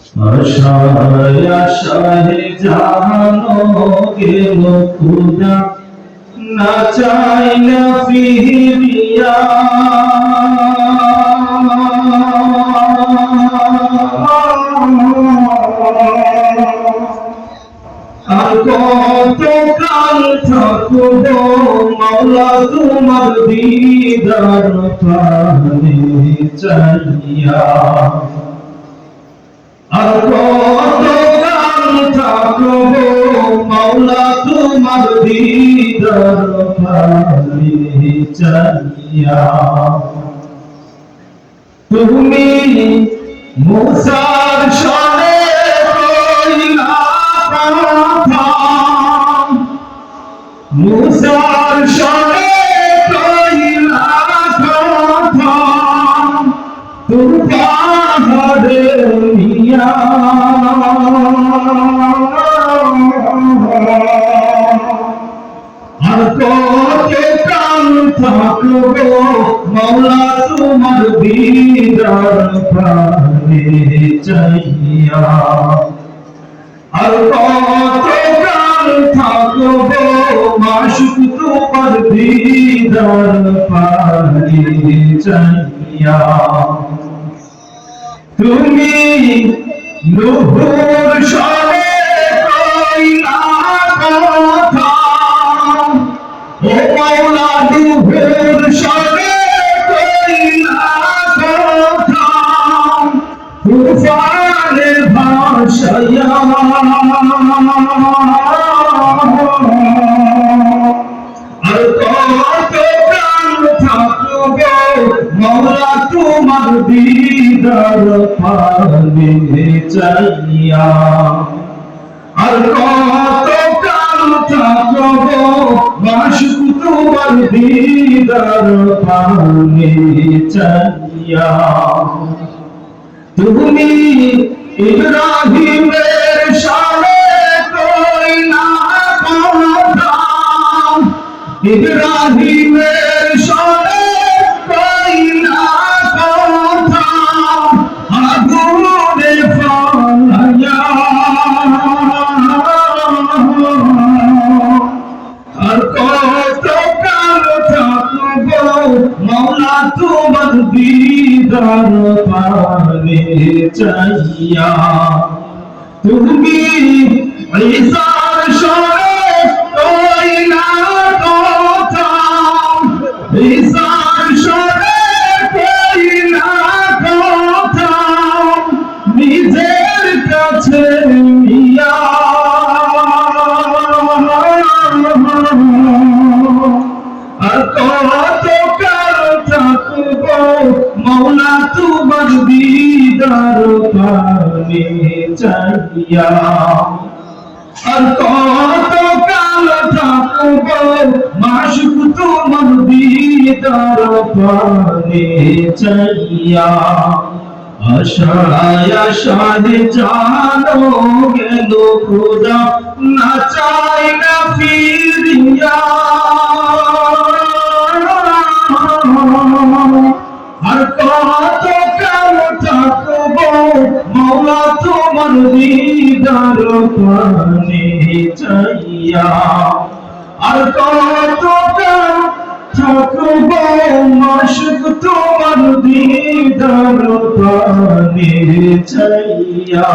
আশায় আশায় জানো গেল খুদা না চাইলা ফিরিয়া আর কত কাল থাকবো মাওলা তোমার দিদার পানে চাইয়া আর কত কাল থাকবো মাওলা তোমার দিদার পানে চাইয়া তুমি মুসার সনে কইলা কথা মুসার সনে কইলা কথা তুফানে নিয়া আর কত কাল থাকবো মাওলা তোমার দিদার পানে চাইয়া আর কত কাল থাকবো মাশুক তোমার দিদার পানে চাইয়া তুমি নূর সনে কইলা কথা ও মাওলা নূর সনে কইলা কথা তুফানে ভাসায়া আর কত কাল থাকবো মাওলা তোমার দিদার পানে চাইয়া আর কত কাল থাকবো মাশুক তোমার দিদার পানে চাইয়া তুমি ইব্রাহিমের শানে কইলা কথা ইব্রাহিমের শানে কইলা কথা আগুনে ফালায়া আর কত কাল থাকবো মাওলা তোমার দিদার পানে চাইয়া তুমি ঈসার সনে কইলা কথা ঈসার সনে কইলা কথা নিজের কাছে নিয়া আর কত কাল থাকবো মাওলা তোমার দিদার পানে চাইয়া আর কত কাল থাকবো মাশুক তোমার দিদার পানে চাইয়া আশায় আশায় জানো গেল খুদা না চাইলা ফিরিয়া আর কত কাল থাকবো মাওলা তোমার দিদার পানে চাইয়া আর কত কাল থাকবো মাশুক তোমার দিদার পানে চাইয়া